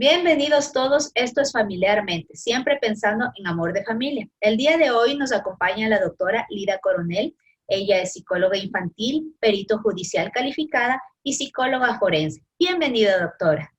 Bienvenidos todos, esto es Familiarmente, siempre pensando en amor de familia. El día de hoy nos acompaña la doctora Lida Coronel. Ella es psicóloga infantil, perito judicial calificada y psicóloga forense. Bienvenida, doctora.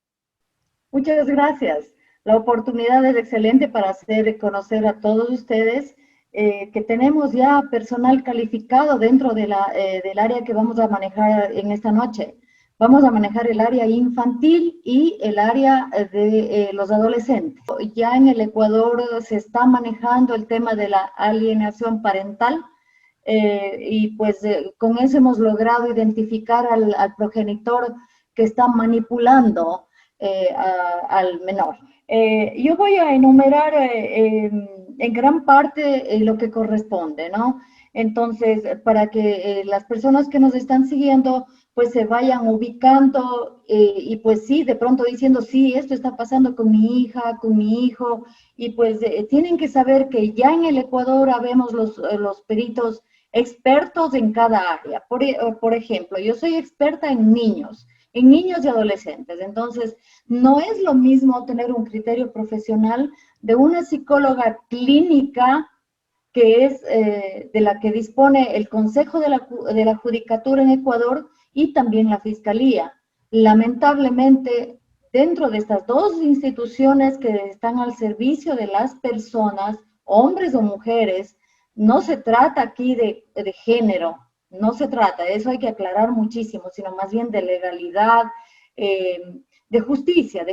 Muchas gracias. La oportunidad es excelente para hacer conocer a todos ustedes que tenemos ya personal calificado dentro del área que vamos a manejar en esta noche. Vamos a manejar el área infantil y el área de los adolescentes. Ya en el Ecuador se está manejando el tema de la alienación parental y pues con eso hemos logrado identificar al progenitor que está manipulando al menor. Yo voy a enumerar en gran parte lo que corresponde, ¿no? Entonces, para que las personas que nos están siguiendo pues se vayan ubicando y pues sí, de pronto diciendo, sí, esto está pasando con mi hija, con mi hijo, y pues tienen que saber que ya en el Ecuador habemos los peritos expertos en cada área. Por ejemplo, yo soy experta en niños y adolescentes. Entonces, no es lo mismo tener un criterio profesional de una psicóloga clínica que es de la que dispone el Consejo de la Judicatura en Ecuador y también la Fiscalía. Lamentablemente, dentro de estas dos instituciones que están al servicio de las personas, hombres o mujeres, no se trata aquí de género, no se trata, eso hay que aclarar muchísimo, sino más bien de legalidad, eh, de justicia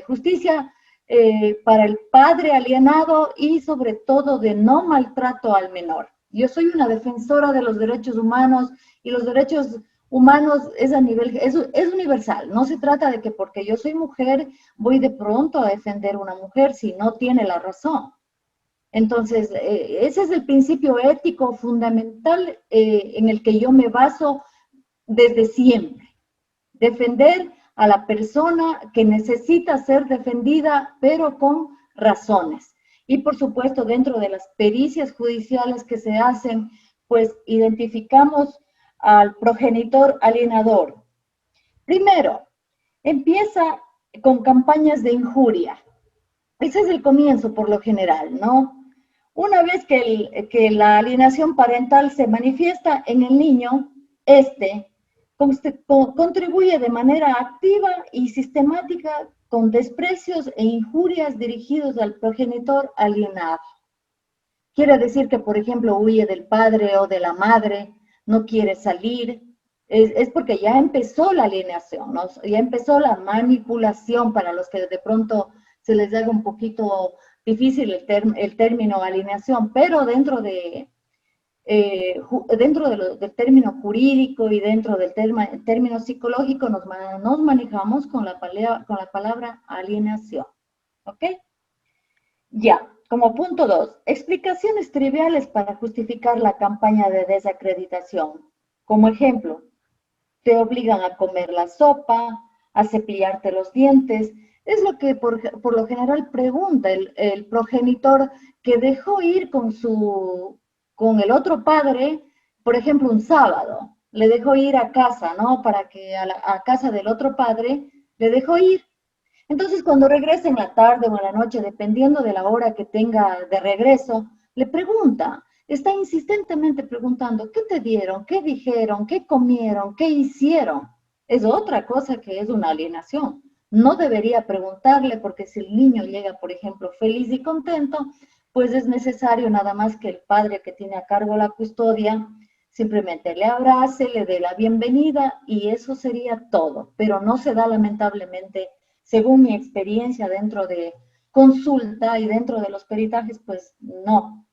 para el padre alienado y sobre todo de no maltrato al menor. Yo soy una defensora de los derechos humanos y los derechos humanos es universal. No se trata de que porque yo soy mujer voy de pronto a defender a una mujer si no tiene la razón. Entonces, ese es el principio ético fundamental en el que yo me baso desde siempre. Defender a la persona que necesita ser defendida, pero con razones. Y por supuesto, dentro de las pericias judiciales que se hacen, pues identificamos al progenitor alienador. Primero, empieza con campañas de injuria. Ese es el comienzo por lo general, ¿no? Una vez que la alienación parental se manifiesta en el niño, este contribuye de manera activa y sistemática con desprecios e injurias dirigidos al progenitor alienado. Quiere decir que, por ejemplo, huye del padre o de la madre, no quiere salir, es porque ya empezó la alienación, ¿no? Ya empezó la manipulación para los que de pronto se les haga un poquito difícil el término alienación, pero dentro del término jurídico y dentro del término psicológico nos manejamos con la palabra alienación. ¿Ok? Ya, como punto 2, explicaciones triviales para justificar la campaña de desacreditación. Como ejemplo, te obligan a comer la sopa, a cepillarte los dientes. Es lo que por lo general pregunta el progenitor que dejó ir con el otro padre, por ejemplo, un sábado. Le dejó ir a casa, ¿no? Para que a casa del otro padre le dejó ir. Entonces, cuando regrese en la tarde o en la noche, dependiendo de la hora que tenga de regreso, le pregunta, está insistentemente preguntando, ¿qué te dieron? ¿Qué dijeron? ¿Qué comieron? ¿Qué hicieron? Es otra cosa que es una alienación. No debería preguntarle porque si el niño llega, por ejemplo, feliz y contento, pues es necesario nada más que el padre que tiene a cargo la custodia simplemente le abrace, le dé la bienvenida y eso sería todo, pero no se da lamentablemente según mi experiencia dentro de consulta y dentro de los peritajes, pues no.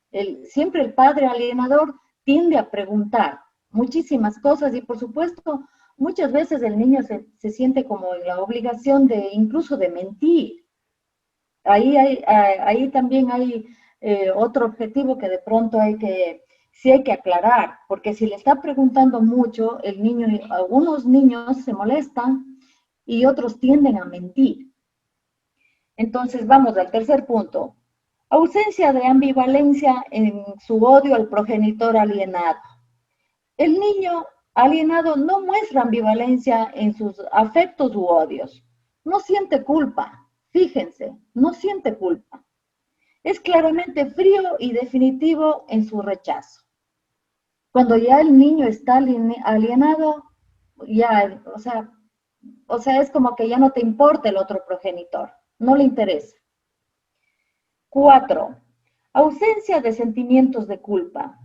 Siempre el padre alienador tiende a preguntar muchísimas cosas y por supuesto muchas veces el niño se siente como en la obligación de incluso de mentir. Ahí también hay otro objetivo que de pronto sí hay que aclarar, porque si le está preguntando mucho, algunos niños se molestan y otros tienden a mentir. Entonces vamos al tercer punto. Ausencia de ambivalencia en su odio al progenitor alienado. El niño alienado no muestra ambivalencia en sus afectos u odios. No siente culpa. Fíjense, no siente culpa. Es claramente frío y definitivo en su rechazo. Cuando ya el niño está alienado, ya, o sea, es como que ya no te importa el otro progenitor, no le interesa. 4. Ausencia de sentimientos de culpa.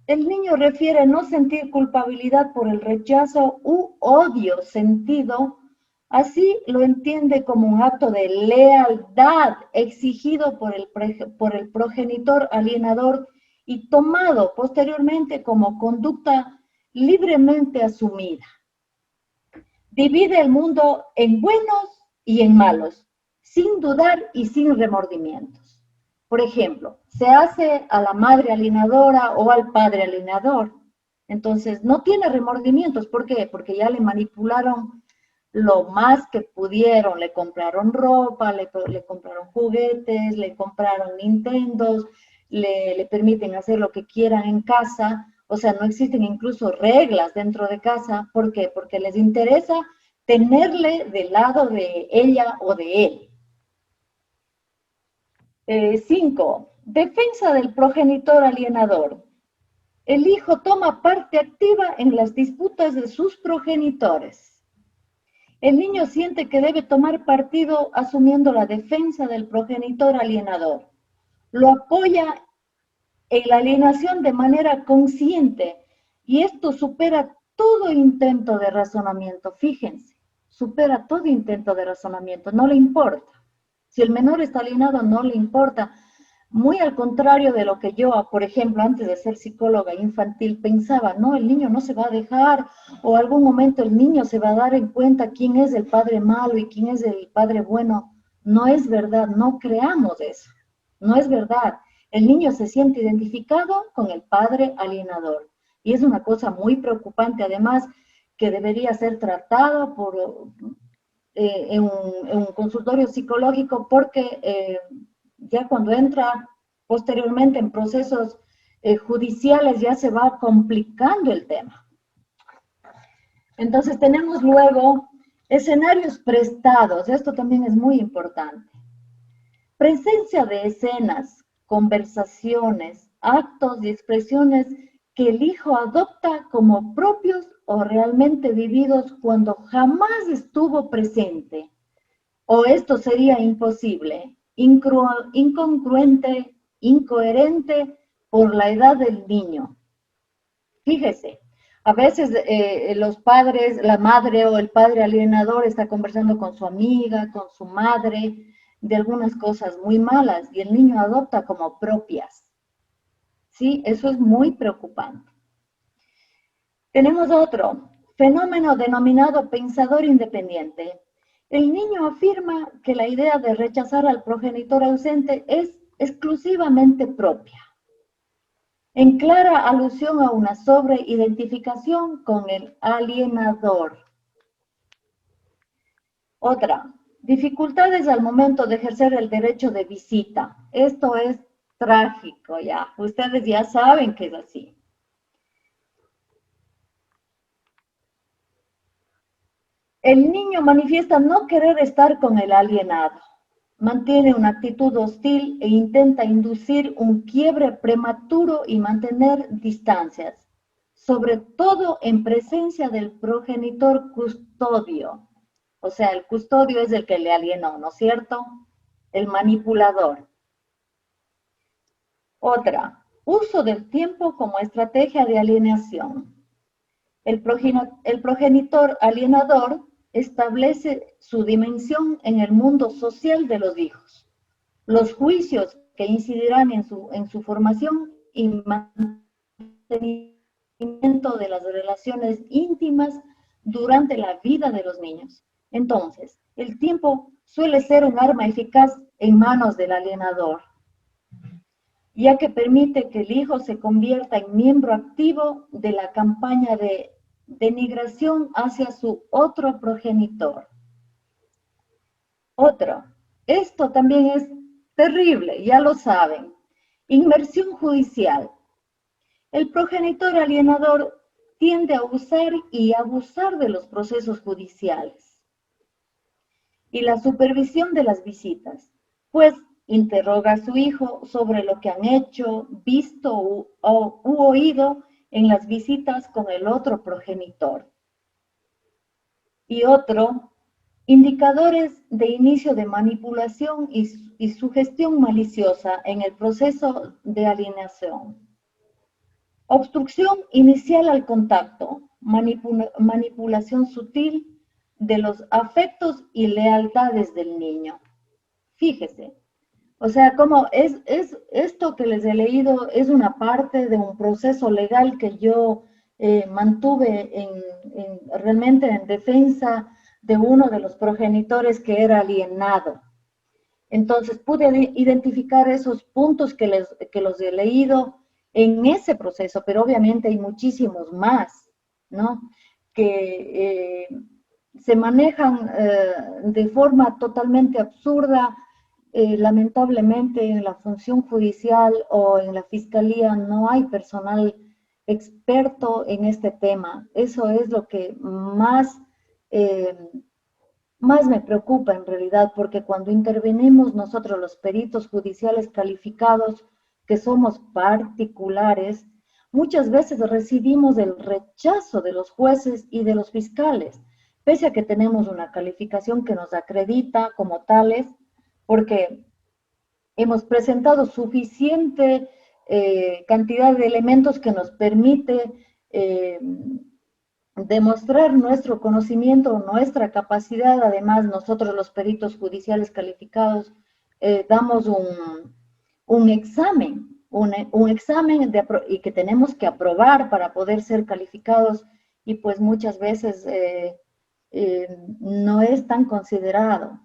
El niño refiere no sentir culpabilidad por el rechazo u odio sentido, así lo entiende como un acto de lealtad exigido por el progenitor alienador y tomado posteriormente como conducta libremente asumida. Divide el mundo en buenos y en malos, sin dudar y sin remordimientos. Por ejemplo, se hace a la madre alienadora o al padre alienador. Entonces, no tiene remordimientos. ¿Por qué? Porque ya le manipularon lo más que pudieron. Le compraron ropa, le compraron juguetes, le compraron Nintendos, le permiten hacer lo que quieran en casa. O sea, no existen incluso reglas dentro de casa. ¿Por qué? Porque les interesa tenerle del lado de ella o de él. 5. Defensa del progenitor alienador. El hijo toma parte activa en las disputas de sus progenitores. El niño siente que debe tomar partido asumiendo la defensa del progenitor alienador. Lo apoya en la alienación de manera consciente y esto supera todo intento de razonamiento. Fíjense, supera todo intento de razonamiento, no le importa. Si el menor está alienado, no le importa. Muy al contrario de lo que yo, por ejemplo, antes de ser psicóloga infantil, pensaba, no, el niño no se va a dejar, o algún momento el niño se va a dar en cuenta quién es el padre malo y quién es el padre bueno. No es verdad, no creamos eso, no es verdad. El niño se siente identificado con el padre alienador. Y es una cosa muy preocupante, además, que debería ser tratado en un consultorio psicológico, porque ya cuando entra posteriormente en procesos judiciales ya se va complicando el tema. Entonces tenemos luego escenarios prestados, esto también es muy importante. Presencia de escenas, conversaciones, actos y expresiones que el hijo adopta como propios o realmente vividos cuando jamás estuvo presente. O esto sería imposible, incongruente, incoherente por la edad del niño. Fíjese, a veces los padres, la madre o el padre alienador está conversando con su amiga, con su madre, de algunas cosas muy malas y el niño adopta como propias. Sí, eso es muy preocupante. Tenemos otro fenómeno denominado pensador independiente. El niño afirma que la idea de rechazar al progenitor ausente es exclusivamente propia, en clara alusión a una sobreidentificación con el alienador. Otra, dificultades al momento de ejercer el derecho de visita. Esto es trágico ya, ustedes ya saben que es así. El niño manifiesta no querer estar con el alienado. Mantiene una actitud hostil e intenta inducir un quiebre prematuro y mantener distancias, sobre todo en presencia del progenitor custodio. O sea, el custodio es el que le alienó, ¿no es cierto? El manipulador. Otra, uso del tiempo como estrategia de alienación. El progenitor alienador establece su dimensión en el mundo social de los hijos, los juicios que incidirán en su formación y mantenimiento de las relaciones íntimas durante la vida de los niños. Entonces, el tiempo suele ser un arma eficaz en manos del alienador, ya que permite que el hijo se convierta en miembro activo de la campaña de denigración hacia su otro progenitor. Otro, esto también es terrible, ya lo saben. Inmersión judicial. El progenitor alienador tiende a usar y abusar de los procesos judiciales. y la supervisión de las visitas, pues interroga a su hijo sobre lo que han hecho, visto u oído en las visitas con el otro progenitor. Y otro, indicadores de inicio de manipulación y sugestión maliciosa en el proceso de alienación. Obstrucción inicial al contacto, manipulación sutil de los afectos y lealtades del niño. Fíjese, o sea, como es esto que les he leído es una parte de un proceso legal que yo mantuve realmente en defensa de uno de los progenitores que era alienado. Entonces pude identificar esos puntos que los he leído en ese proceso, pero obviamente hay muchísimos más, ¿no? Que se manejan de forma totalmente absurda. Lamentablemente en la función judicial o en la fiscalía no hay personal experto en este tema. Eso es lo que más me preocupa en realidad, porque cuando intervenimos nosotros los peritos judiciales calificados, que somos particulares, muchas veces recibimos el rechazo de los jueces y de los fiscales, pese a que tenemos una calificación que nos acredita como tales, porque hemos presentado suficiente cantidad de elementos que nos permite demostrar nuestro conocimiento, nuestra capacidad. Además, nosotros los peritos judiciales calificados damos un examen, un examen y que tenemos que aprobar para poder ser calificados, y pues muchas veces no es tan considerado.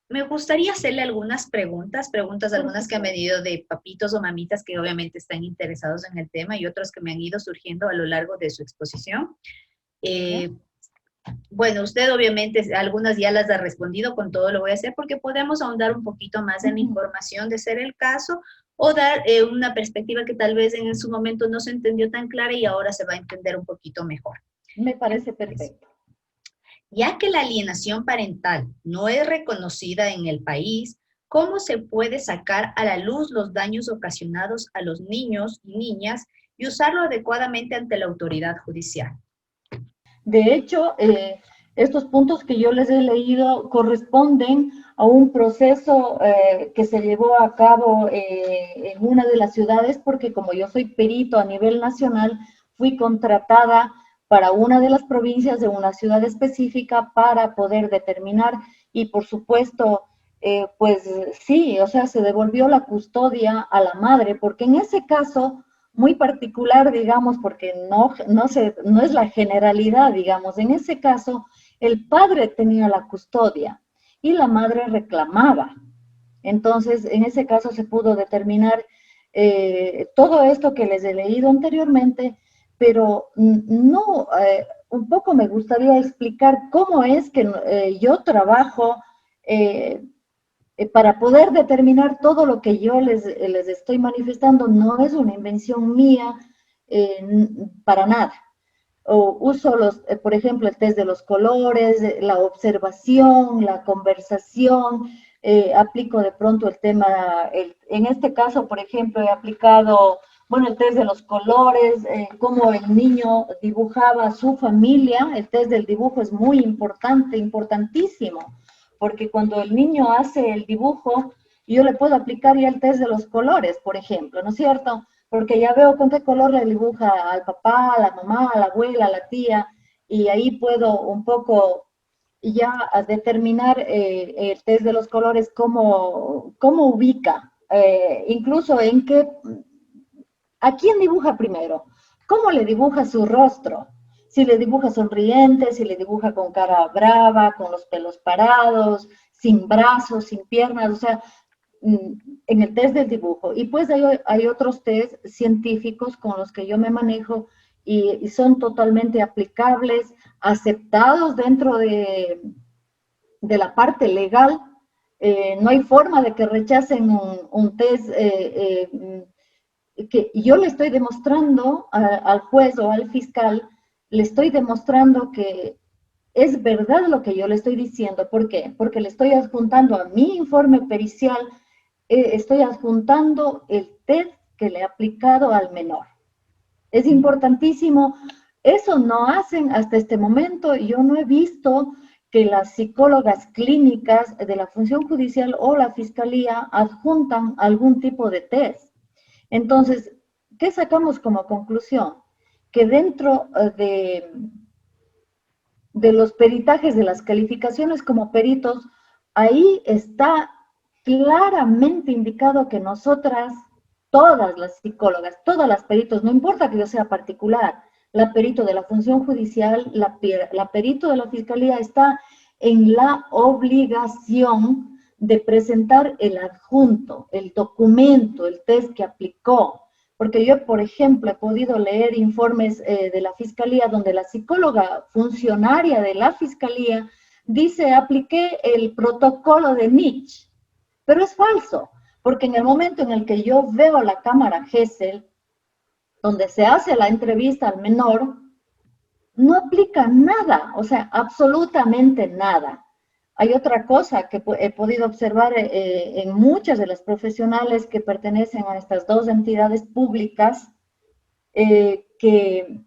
Me gustaría hacerle algunas preguntas algunas que han venido de papitos o mamitas que obviamente están interesados en el tema y otros que me han ido surgiendo a lo largo de su exposición. Bueno, usted obviamente algunas ya las ha respondido, con todo lo voy a hacer porque podemos ahondar un poquito más en la información de ser el caso o dar una perspectiva que tal vez en su momento no se entendió tan clara y ahora se va a entender un poquito mejor. Me parece perfecto. Ya que la alienación parental no es reconocida en el país, ¿cómo se puede sacar a la luz los daños ocasionados a los niños y niñas y usarlo adecuadamente ante la autoridad judicial? De hecho, estos puntos que yo les he leído corresponden a un proceso que se llevó a cabo en una de las ciudades, porque como yo soy perito a nivel nacional, fui contratada para una de las provincias de una ciudad específica para poder determinar, y por supuesto, pues sí, o sea, se devolvió la custodia a la madre, porque en ese caso muy particular, digamos, porque no es la generalidad, digamos, en ese caso el padre tenía la custodia y la madre reclamaba. Entonces, en ese caso se pudo determinar todo esto que les he leído anteriormente, pero no, un poco me gustaría explicar cómo es que yo trabajo para poder determinar todo lo que yo les estoy manifestando. No es una invención mía para nada. O uso por ejemplo, el test de los colores, la observación, la conversación, aplico de pronto el tema, en este caso, por ejemplo, he aplicado, bueno, el test de los colores, cómo el niño dibujaba a su familia. El test del dibujo es muy importante, importantísimo, porque cuando el niño hace el dibujo, yo le puedo aplicar ya el test de los colores, por ejemplo, ¿no es cierto? Porque ya veo con qué color le dibuja al papá, a la mamá, a la abuela, a la tía, y ahí puedo un poco ya determinar el test de los colores, cómo ubica, incluso ¿a quién dibuja primero? ¿Cómo le dibuja su rostro? Si le dibuja sonriente, si le dibuja con cara brava, con los pelos parados, sin brazos, sin piernas, o sea, en el test del dibujo. Y pues hay otros test científicos con los que yo me manejo y son totalmente aplicables, aceptados dentro de la parte legal. No hay forma de que rechacen un test que yo le estoy demostrando al juez o al fiscal, le estoy demostrando que es verdad lo que yo le estoy diciendo. ¿Por qué? Porque le estoy adjuntando a mi informe pericial, estoy adjuntando el test que le he aplicado al menor. Es importantísimo. Eso no hacen hasta este momento. Yo no he visto que las psicólogas clínicas de la función judicial o la fiscalía adjuntan algún tipo de test. Entonces, ¿qué sacamos como conclusión? Que dentro de los peritajes, de las calificaciones como peritos, ahí está claramente indicado que nosotras, todas las psicólogas, todas las peritos, no importa que yo sea particular, la perito de la función judicial, la perito de la fiscalía está en la obligación de presentar el adjunto, el documento, el test que aplicó. Porque yo, por ejemplo, he podido leer informes de la fiscalía donde la psicóloga funcionaria de la fiscalía dice, apliqué el protocolo de Nietzsche, pero es falso, porque en el momento en el que yo veo la cámara Gesell, donde se hace la entrevista al menor, no aplica nada, o sea, absolutamente nada. Hay otra cosa que he podido observar en muchas de las profesionales que pertenecen a estas dos entidades públicas, que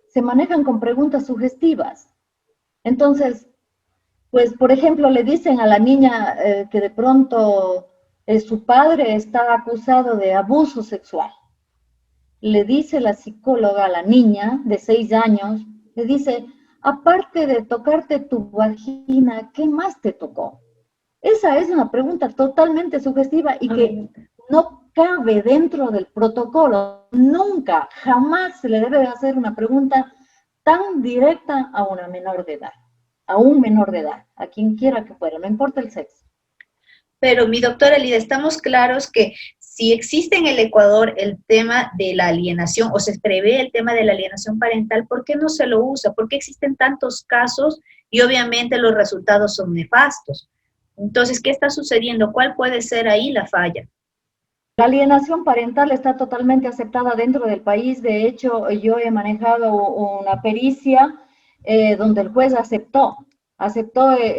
se manejan con preguntas sugestivas. Entonces, pues, por ejemplo, le dicen a la niña que de pronto su padre está acusado de abuso sexual. Le dice la psicóloga a la niña de 6 años, le dice, aparte de tocarte tu vagina, ¿qué más te tocó? Esa es una pregunta totalmente sugestiva y que no cabe dentro del protocolo. Nunca, jamás se le debe hacer una pregunta tan directa a una menor de edad, a un menor de edad, a quien quiera que fuera, no importa el sexo. Pero mi doctora Lida, estamos claros que si existe en el Ecuador el tema de la alienación o se prevé el tema de la alienación parental, ¿por qué no se lo usa? ¿Por qué existen tantos casos y obviamente los resultados son nefastos? Entonces, ¿qué está sucediendo? ¿Cuál puede ser ahí la falla? La alienación parental está totalmente aceptada dentro del país. De hecho, yo he manejado una pericia donde el juez aceptó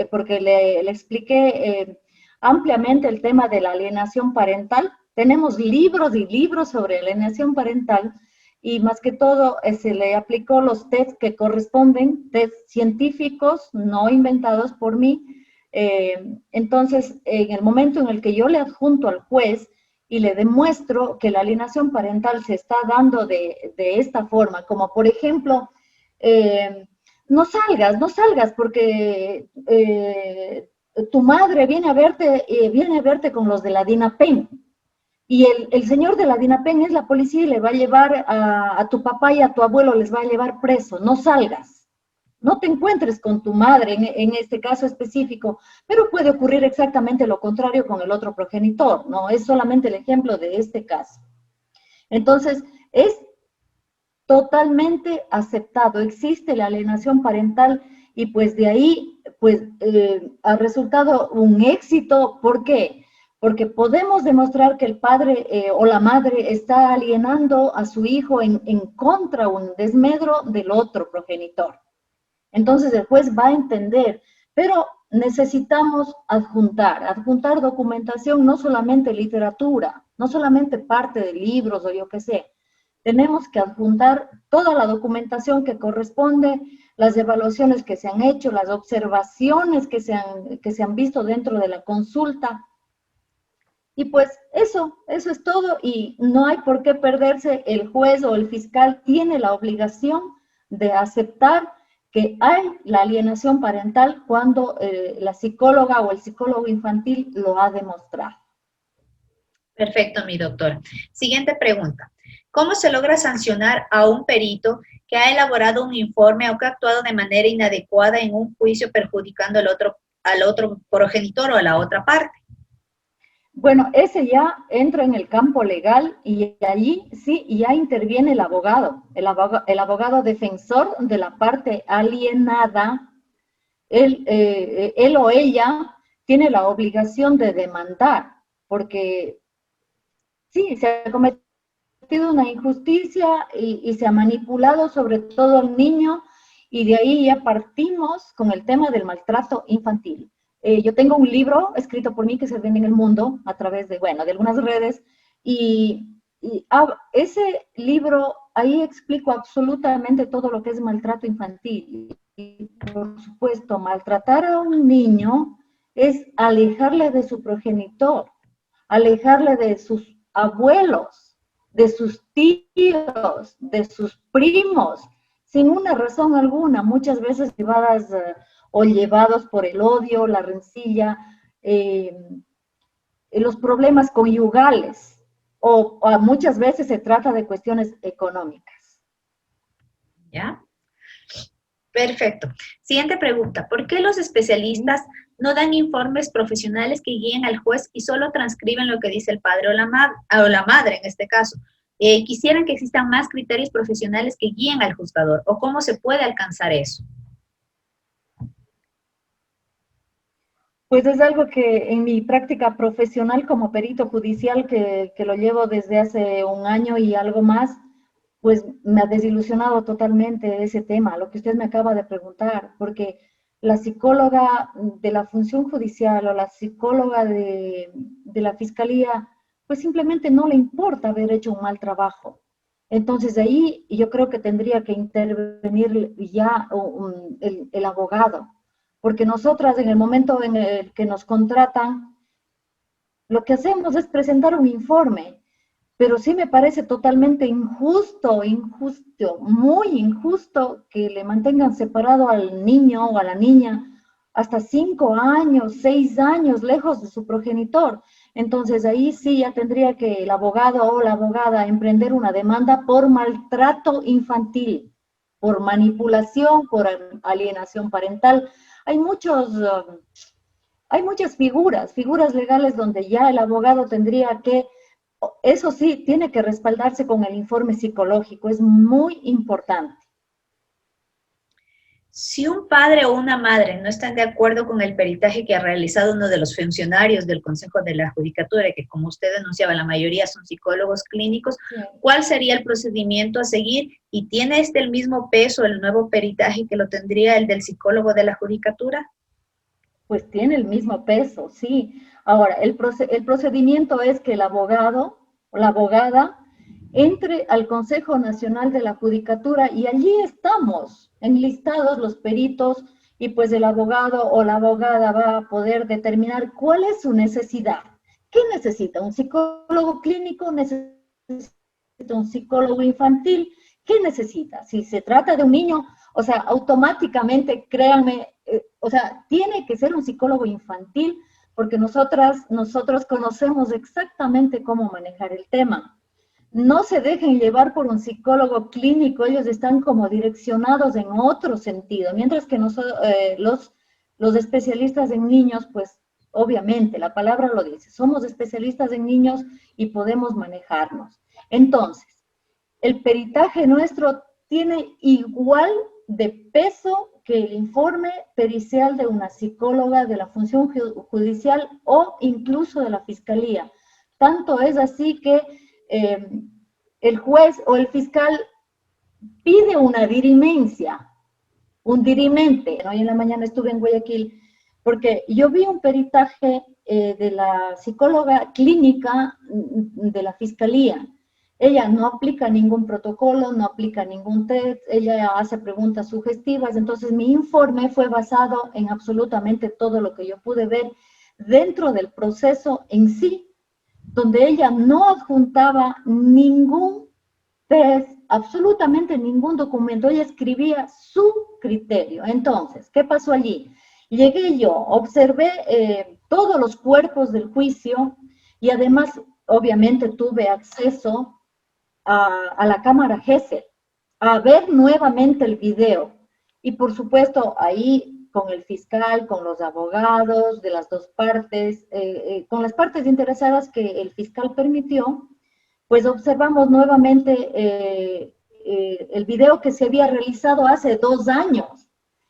porque le expliqué ampliamente el tema de la alienación parental. Tenemos libros y libros sobre alienación parental y más que todo se le aplicó los test que corresponden, test científicos, no inventados por mí. Entonces, en el momento en el que yo le adjunto al juez y le demuestro que la alienación parental se está dando de esta forma, como por ejemplo, no salgas porque tu madre viene a verte con los de la DINAPEN. Y el señor de la DINAPEN es la policía y le va a llevar a tu papá y a tu abuelo, les va a llevar preso. No salgas. No te encuentres con tu madre en este caso específico, pero puede ocurrir exactamente lo contrario con el otro progenitor, ¿no? Es solamente el ejemplo de este caso. Entonces, es totalmente aceptado, existe la alienación parental y pues de ahí pues ha resultado un éxito. ¿Por qué? Porque podemos demostrar que el padre o la madre está alienando a su hijo en contra o en desmedro del otro progenitor. Entonces el juez va a entender, pero necesitamos adjuntar documentación, no solamente literatura, no solamente parte de libros o yo qué sé. Tenemos que adjuntar toda la documentación que corresponde, las evaluaciones que se han hecho, las observaciones que se han visto dentro de la consulta. Y pues eso es todo y no hay por qué perderse. El juez o el fiscal tiene la obligación de aceptar que hay la alienación parental cuando la psicóloga o el psicólogo infantil lo ha demostrado. Perfecto, mi doctora. Siguiente pregunta. ¿Cómo se logra sancionar a un perito que ha elaborado un informe o que ha actuado de manera inadecuada en un juicio perjudicando al otro progenitor o a la otra parte? Bueno, ese ya entra en el campo legal y allí sí ya interviene el abogado defensor de la parte alienada. Él o ella tiene la obligación de demandar, porque sí, se ha cometido una injusticia y se ha manipulado sobre todo al niño y de ahí ya partimos con el tema del maltrato infantil. Yo tengo un libro escrito por mí que se vende en el mundo a través de, bueno, de algunas redes, ese libro, ahí explico absolutamente todo lo que es maltrato infantil. Y por supuesto, maltratar a un niño es alejarle de su progenitor, alejarle de sus abuelos, de sus tíos, de sus primos, sin una razón alguna, muchas veces llevadas o llevados por el odio, la rencilla, los problemas conyugales, o muchas veces se trata de cuestiones económicas. ¿Ya? Perfecto. Siguiente pregunta. ¿Por qué los especialistas no dan informes profesionales que guíen al juez y solo transcriben lo que dice el padre o la madre en este caso? Quisieran que existan más criterios profesionales que guíen al juzgador. ¿O cómo se puede alcanzar eso? Pues es algo que en mi práctica profesional como perito judicial, que lo llevo desde hace un año y algo más, pues me ha desilusionado totalmente ese tema, lo que usted me acaba de preguntar, porque la psicóloga de la función judicial o la psicóloga de la fiscalía, pues simplemente no le importa haber hecho un mal trabajo. Entonces ahí yo creo que tendría que intervenir ya el abogado, porque nosotras en el momento en el que nos contratan, lo que hacemos es presentar un informe, pero sí me parece totalmente injusto, muy injusto que le mantengan separado al niño o a la niña hasta 5 años, 6 años lejos de su progenitor. Entonces ahí sí ya tendría que el abogado o la abogada emprender una demanda por maltrato infantil, por manipulación, por alienación parental. Hay hay muchas figuras legales donde ya el abogado tendría que, eso sí, tiene que respaldarse con el informe psicológico, es muy importante. Si un padre o una madre no están de acuerdo con el peritaje que ha realizado uno de los funcionarios del Consejo de la Judicatura, que como usted denunciaba, la mayoría son psicólogos clínicos, Sí. ¿cuál sería el procedimiento a seguir? ¿Y tiene el mismo peso, el nuevo peritaje que lo tendría el del psicólogo de la Judicatura? Pues tiene el mismo peso, sí. Ahora, el procedimiento es que el abogado o la abogada entre al Consejo Nacional de la Judicatura y allí estamos enlistados los peritos y pues el abogado o la abogada va a poder determinar cuál es su necesidad. ¿Qué necesita? ¿Un psicólogo clínico? ¿Necesita un psicólogo infantil? ¿Qué necesita? Si se trata de un niño, o sea, automáticamente, créanme, o sea, tiene que ser un psicólogo infantil porque nosotros conocemos exactamente cómo manejar el tema. No se dejen llevar por un psicólogo clínico, ellos están como direccionados en otro sentido, mientras que los especialistas en niños, pues obviamente la palabra lo dice, somos especialistas en niños y podemos manejarnos. Entonces, el peritaje nuestro tiene igual de peso que el informe pericial de una psicóloga de la función judicial o incluso de la fiscalía. Tanto es así que el juez o el fiscal pide una dirimencia, un dirimente. Hoy en la mañana estuve en Guayaquil porque yo vi un peritaje de la psicóloga clínica de la fiscalía. Ella no aplica ningún protocolo, no aplica ningún test, ella hace preguntas sugestivas, entonces mi informe fue basado en absolutamente todo lo que yo pude ver dentro del proceso en sí, donde ella no adjuntaba ningún test, absolutamente ningún documento, ella escribía su criterio. Entonces, ¿qué pasó allí? Llegué yo, observé todos los cuerpos del juicio y además, obviamente, tuve acceso a la cámara GESEL, a ver nuevamente el video. Y por supuesto, ahí con el fiscal, con los abogados de las dos partes, con las partes interesadas que el fiscal permitió, pues observamos nuevamente el video que se había realizado hace 2 años.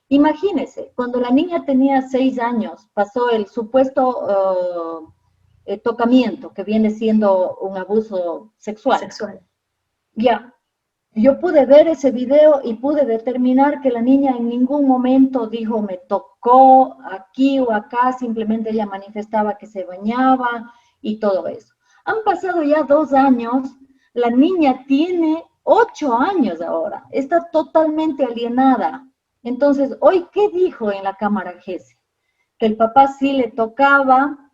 Imagínense, cuando la niña tenía 6 años, pasó el supuesto tocamiento, que viene siendo un abuso sexual. Sexual. Ya, yo pude ver ese video y pude determinar que la niña en ningún momento dijo me tocó aquí o acá, simplemente ella manifestaba que se bañaba y todo eso. Han pasado ya 2 años, la niña tiene 8 años ahora, está totalmente alienada. Entonces, hoy, ¿qué dijo en la cámara GESE? Que el papá sí le tocaba,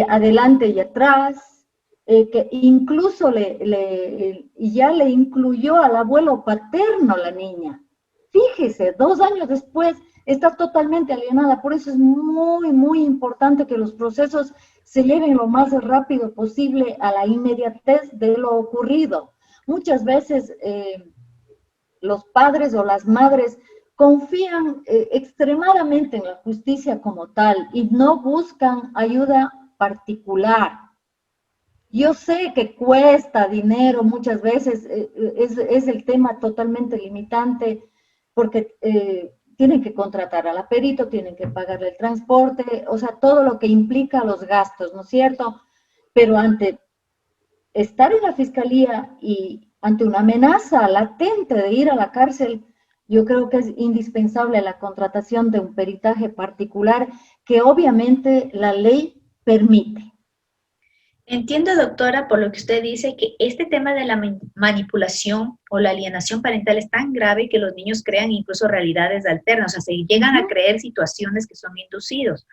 adelante y atrás, que incluso ya le incluyó al abuelo paterno la niña. Fíjese, 2 años después está totalmente alienada, por eso es muy, muy importante que los procesos se lleven lo más rápido posible a la inmediatez de lo ocurrido. Muchas veces los padres o las madres confían extremadamente en la justicia como tal y no buscan ayuda particular. Yo sé que cuesta dinero muchas veces, es el tema totalmente limitante porque tienen que contratar a la perito, tienen que pagarle el transporte, o sea, todo lo que implica los gastos, ¿no es cierto? Pero ante estar en la fiscalía y ante una amenaza latente de ir a la cárcel, yo creo que es indispensable la contratación de un peritaje particular que obviamente la ley permite. Entiendo, doctora, por lo que usted dice, que este tema de la manipulación o la alienación parental es tan grave que los niños crean incluso realidades alternas, o sea, se llegan a creer situaciones que son inducidos.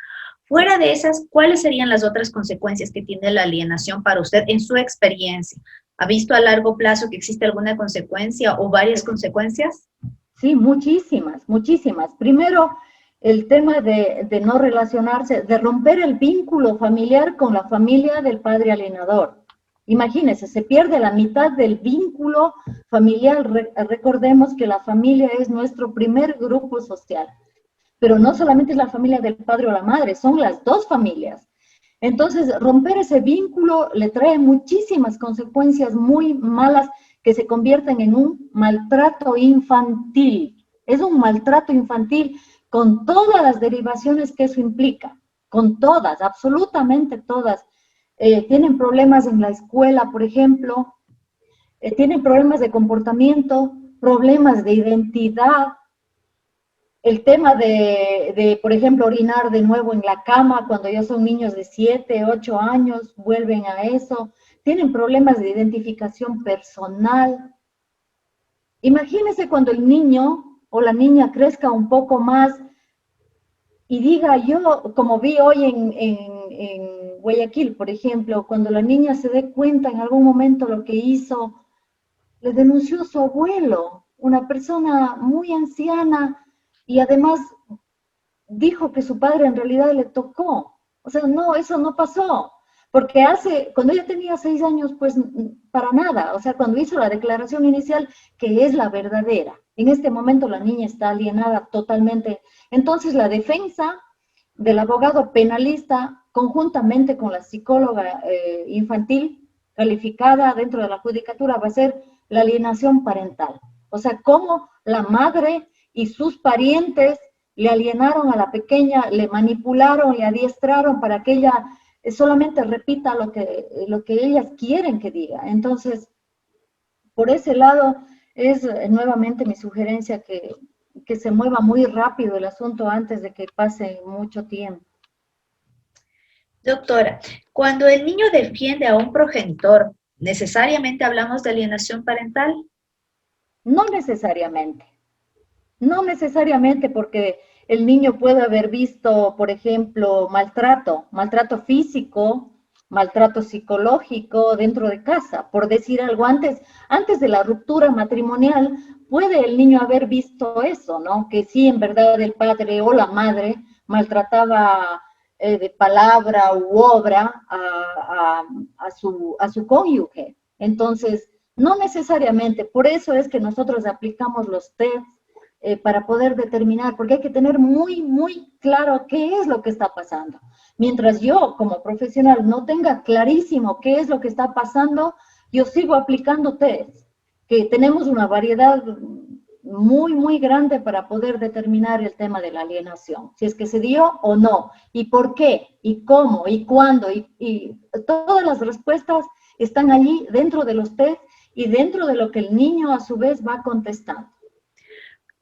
Fuera de esas, ¿cuáles serían las otras consecuencias que tiene la alienación para usted en su experiencia? ¿Ha visto a largo plazo que existe alguna consecuencia o varias consecuencias? Sí, muchísimas, muchísimas. Primero, el tema de no relacionarse, de romper el vínculo familiar con la familia del padre alienador. Imagínense, se pierde la mitad del vínculo familiar. Recordemos que la familia es nuestro primer grupo social, pero no solamente es la familia del padre o la madre, son las dos familias. Entonces, romper ese vínculo le trae muchísimas consecuencias muy malas que se convierten en un maltrato infantil. Es un maltrato infantil con todas las derivaciones que eso implica, con todas, absolutamente todas. Tienen problemas en la escuela, por ejemplo, tienen problemas de comportamiento, problemas de identidad, el tema por ejemplo, orinar de nuevo en la cama cuando ya son niños de 7, 8 años, vuelven a eso, tienen problemas de identificación personal. Imagínense cuando el niño o la niña crezca un poco más y diga yo, como vi hoy en Guayaquil, por ejemplo, cuando la niña se dé cuenta en algún momento lo que hizo, le denunció a su abuelo, una persona muy anciana, y además dijo que su padre en realidad le tocó. O sea, no, eso no pasó. Porque cuando ella tenía 6 años, pues para nada. O sea, cuando hizo la declaración inicial, que es la verdadera. En este momento la niña está alienada totalmente. Entonces la defensa del abogado penalista, conjuntamente con la psicóloga infantil calificada dentro de la judicatura, va a ser la alienación parental. O sea, cómo la madre y sus parientes le alienaron a la pequeña, le manipularon, le adiestraron para que ella solamente repita lo que ellas quieren que diga. Entonces, por ese lado, es nuevamente mi sugerencia que se mueva muy rápido el asunto antes de que pase mucho tiempo. Doctora, cuando el niño defiende a un progenitor, ¿necesariamente hablamos de alienación parental? No necesariamente. No necesariamente porque el niño puede haber visto, por ejemplo, maltrato físico, maltrato psicológico dentro de casa, por decir algo antes de la ruptura matrimonial, puede el niño haber visto eso, ¿no? Que sí, en verdad el padre o la madre maltrataba de palabra u obra a su cónyuge. Entonces, no necesariamente, por eso es que nosotros aplicamos los tests para poder determinar, porque hay que tener muy, muy claro qué es lo que está pasando. Mientras yo, como profesional, no tenga clarísimo qué es lo que está pasando, yo sigo aplicando test, que tenemos una variedad muy, muy grande para poder determinar el tema de la alienación, si es que se dio o no, y por qué, y cómo, y cuándo, y todas las respuestas están allí dentro de los test, y dentro de lo que el niño a su vez va contestando.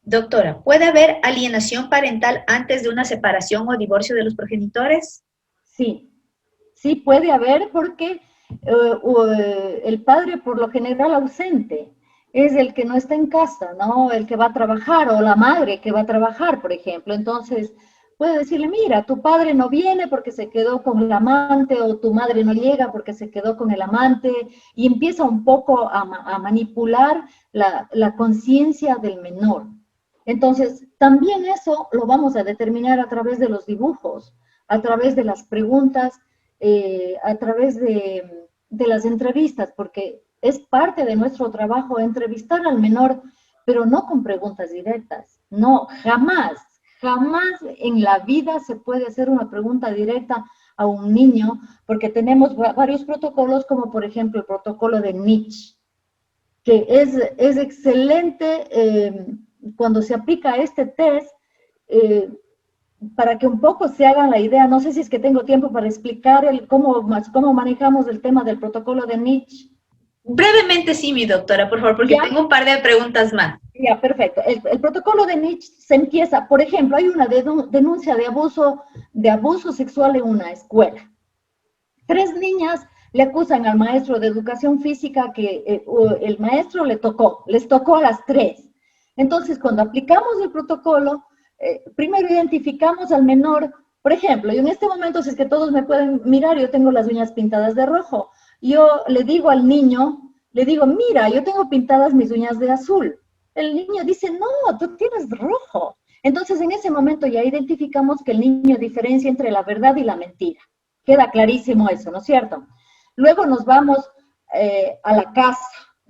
Doctora, ¿puede haber alienación parental antes de una separación o divorcio de los progenitores? Sí, sí puede haber porque el padre por lo general ausente es el que no está en casa, ¿no? El que va a trabajar o la madre que va a trabajar, por ejemplo. Entonces, puede decirle, mira, tu padre no viene porque se quedó con el amante o tu madre no llega porque se quedó con el amante y empieza un poco a manipular la conciencia del menor. Entonces, también eso lo vamos a determinar a través de los dibujos, a través de las preguntas, a través de las entrevistas, porque es parte de nuestro trabajo entrevistar al menor, pero no con preguntas directas. No, jamás, jamás en la vida se puede hacer una pregunta directa a un niño, porque tenemos varios protocolos, como por ejemplo el protocolo de Nietzsche, que es excelente cuando se aplica este test, eh, para que un poco se hagan la idea. No sé si es que tengo tiempo para explicar cómo manejamos el tema del protocolo de Nietzsche. Brevemente sí, mi doctora, por favor, porque ¿Ya? tengo un par de preguntas más. Ya, perfecto. El protocolo de Nietzsche se empieza, por ejemplo, hay una denuncia de abuso sexual en una escuela. 3 niñas le acusan al maestro de educación física que el maestro les tocó a las 3. Entonces, cuando aplicamos el protocolo, primero identificamos al menor, por ejemplo, y en este momento, si es que todos me pueden mirar, yo tengo las uñas pintadas de rojo. Yo le digo al niño, le digo, mira, yo tengo pintadas mis uñas de azul. El niño dice, no, tú tienes rojo. Entonces, en ese momento ya identificamos que el niño diferencia entre la verdad y la mentira. Queda clarísimo eso, ¿no es cierto? Luego nos vamos a la casa.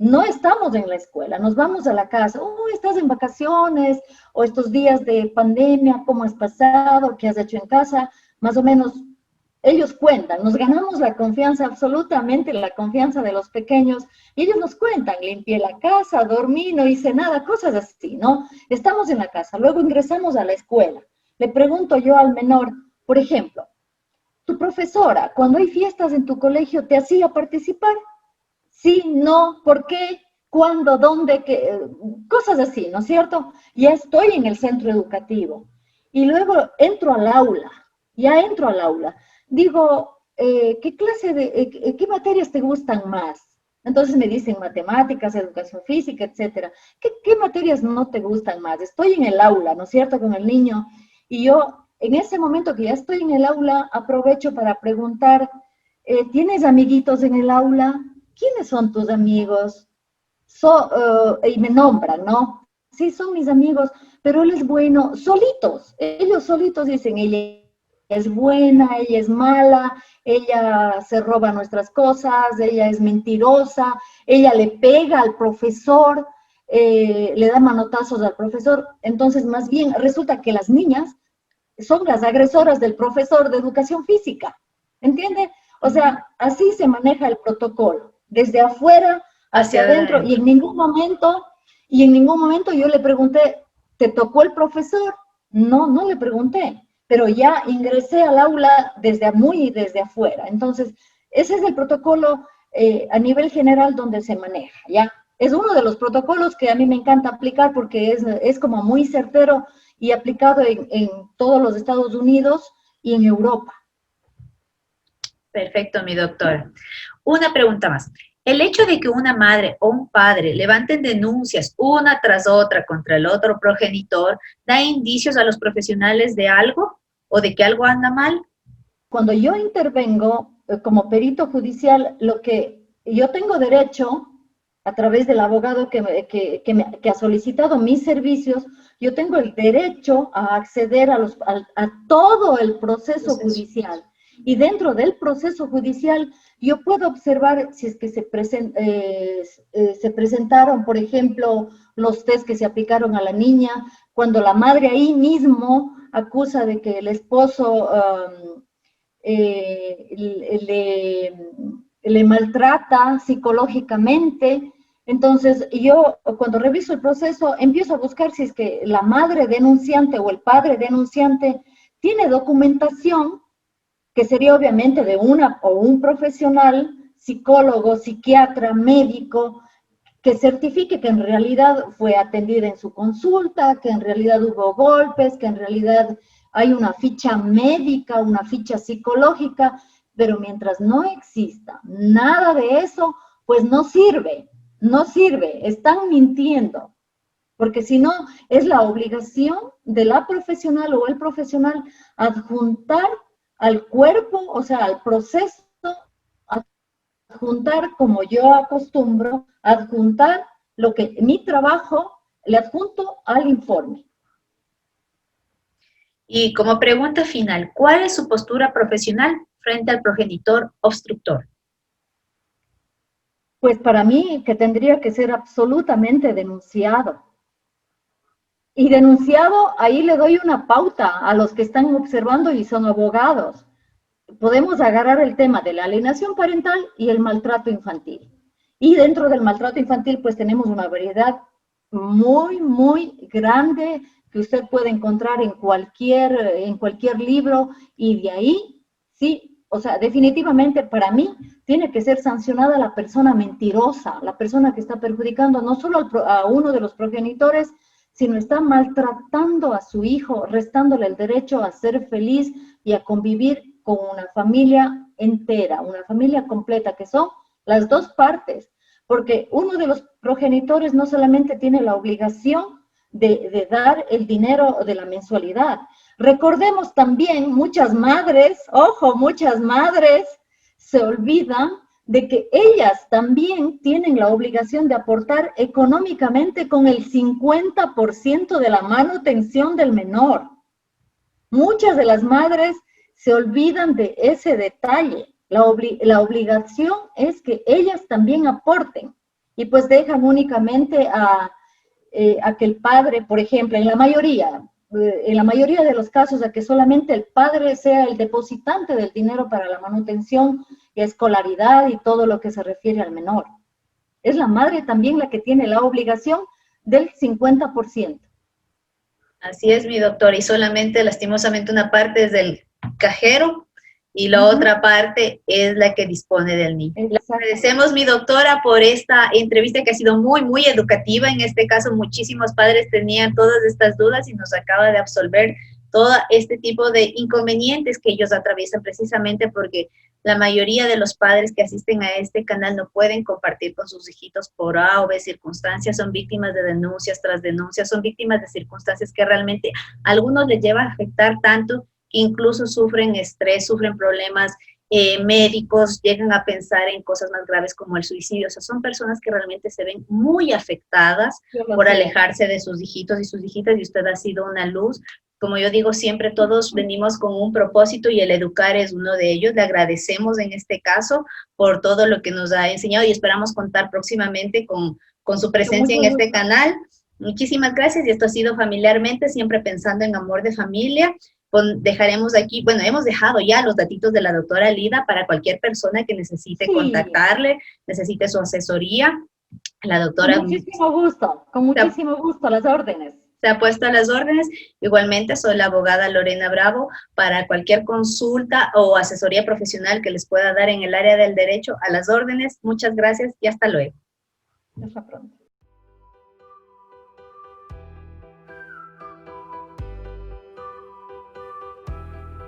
No estamos en la escuela, nos vamos a la casa. Estás en vacaciones o estos días de pandemia, ¿cómo has pasado? ¿Qué has hecho en casa? Más o menos ellos cuentan, nos ganamos la confianza, absolutamente la confianza de los pequeños, y ellos nos cuentan, limpié la casa, dormí, no hice nada, cosas así, ¿no? Estamos en la casa, luego ingresamos a la escuela. Le pregunto yo al menor, por ejemplo, ¿tu profesora, cuando hay fiestas en tu colegio, te hacía participar? Sí, no, ¿por qué? ¿Cuándo? ¿Dónde? ¿Qué? Cosas así, ¿no es cierto? Ya estoy en el centro educativo. Y luego entro al aula, ya entro al aula. Digo, ¿qué clase qué materias te gustan más? Entonces me dicen matemáticas, educación física, etcétera. ¿Qué materias no te gustan más? Estoy en el aula, ¿no es cierto?, con el niño. Y yo, en ese momento que ya estoy en el aula, aprovecho para preguntar, ¿tienes amiguitos en el aula? ¿Quiénes son tus amigos? Y me nombran, ¿no? Sí, son mis amigos, pero él es bueno, solitos, ellos solitos dicen, ella es buena, ella es mala, ella se roba nuestras cosas, ella es mentirosa, ella le pega al profesor, le da manotazos al profesor. Entonces, más bien, resulta que las niñas son las agresoras del profesor de educación física, ¿entiende? O sea, así se maneja el protocolo, desde afuera hacia adentro, y en ningún momento yo le pregunté, ¿te tocó el profesor? No, no le pregunté, pero ya ingresé al aula desde afuera. Entonces, ese es el protocolo a nivel general donde se maneja, ¿ya? Es uno de los protocolos que a mí me encanta aplicar porque es como muy certero y aplicado en todos los Estados Unidos y en Europa. Perfecto, mi doctora. Una pregunta más. ¿El hecho de que una madre o un padre levanten denuncias una tras otra contra el otro progenitor da indicios a los profesionales de algo o de que algo anda mal? Cuando yo intervengo como perito judicial, lo que yo tengo derecho, a través del abogado que ha solicitado mis servicios, yo tengo el derecho a acceder a todo el proceso judicial. Y dentro del proceso judicial, yo puedo observar si es que se presentaron, por ejemplo, los test que se aplicaron a la niña, cuando la madre ahí mismo acusa de que el esposo le maltrata psicológicamente. Entonces, yo cuando reviso el proceso, empiezo a buscar si es que la madre denunciante o el padre denunciante tiene documentación, que sería obviamente de una o un profesional, psicólogo, psiquiatra, médico, que certifique que en realidad fue atendida en su consulta, que en realidad hubo golpes, que en realidad hay una ficha médica, una ficha psicológica, pero mientras no exista nada de eso, pues no sirve, no sirve, están mintiendo, porque si no, es la obligación de la profesional o el profesional adjuntar al cuerpo, o sea, al proceso, adjuntar como yo acostumbro, adjuntar lo que mi trabajo le adjunto al informe. Y como pregunta final, ¿cuál es su postura profesional frente al progenitor obstructor? Pues para mí que tendría que ser absolutamente denunciado. Y denunciado, ahí le doy una pauta a los que están observando y son abogados. Podemos agarrar el tema de la alienación parental y el maltrato infantil. Y dentro del maltrato infantil, pues tenemos una variedad muy, muy grande que usted puede encontrar en cualquier libro, y de ahí, sí, o sea, definitivamente para mí tiene que ser sancionada la persona mentirosa, la persona que está perjudicando no solo a uno de los progenitores, sino está maltratando a su hijo, restándole el derecho a ser feliz y a convivir con una familia entera, una familia completa, que son las dos partes, porque uno de los progenitores no solamente tiene la obligación de dar el dinero de la mensualidad. Recordemos también, muchas madres, ojo, muchas madres se olvidan de que ellas también tienen la obligación de aportar económicamente con el 50% de la manutención del menor. Muchas de las madres se olvidan de ese detalle. La obligación es que ellas también aporten, y pues dejan únicamente a que el padre, por ejemplo, en la mayoría de los casos, a que solamente el padre sea el depositante del dinero para la manutención y escolaridad y todo lo que se refiere al menor. Es la madre también la que tiene la obligación del 50%. Así es, mi doctor, y solamente lastimosamente una parte es del cajero y la otra parte es la que dispone del niño. Le agradecemos, mi doctora, por esta entrevista que ha sido muy, muy educativa. En este caso, muchísimos padres tenían todas estas dudas y nos acaba de absolver todo este tipo de inconvenientes que ellos atraviesan, precisamente porque la mayoría de los padres que asisten a este canal no pueden compartir con sus hijitos por A o B circunstancias, son víctimas de denuncias tras denuncias, son víctimas de circunstancias que realmente a algunos les lleva a afectar tanto que incluso sufren estrés, sufren problemas médicos, llegan a pensar en cosas más graves como el suicidio. O sea, son personas que realmente se ven muy afectadas por alejarse de sus hijitos y sus hijitas, y usted ha sido una luz. Como yo digo siempre, todos venimos con un propósito y el educar es uno de ellos. Le agradecemos en este caso por todo lo que nos ha enseñado y esperamos contar próximamente con su presencia en este canal. Muchísimas gracias, y esto ha sido Familiarmente, siempre pensando en amor de familia. Dejaremos aquí, bueno, hemos dejado ya los datitos de la doctora Lida para cualquier persona que necesite contactarle, necesite su asesoría. La doctora... Con muchísimo gusto, a las órdenes. Se ha puesto a las órdenes. Igualmente, soy la abogada Lorena Bravo para cualquier consulta o asesoría profesional que les pueda dar en el área del derecho, a las órdenes. Muchas gracias y hasta luego. Hasta pronto.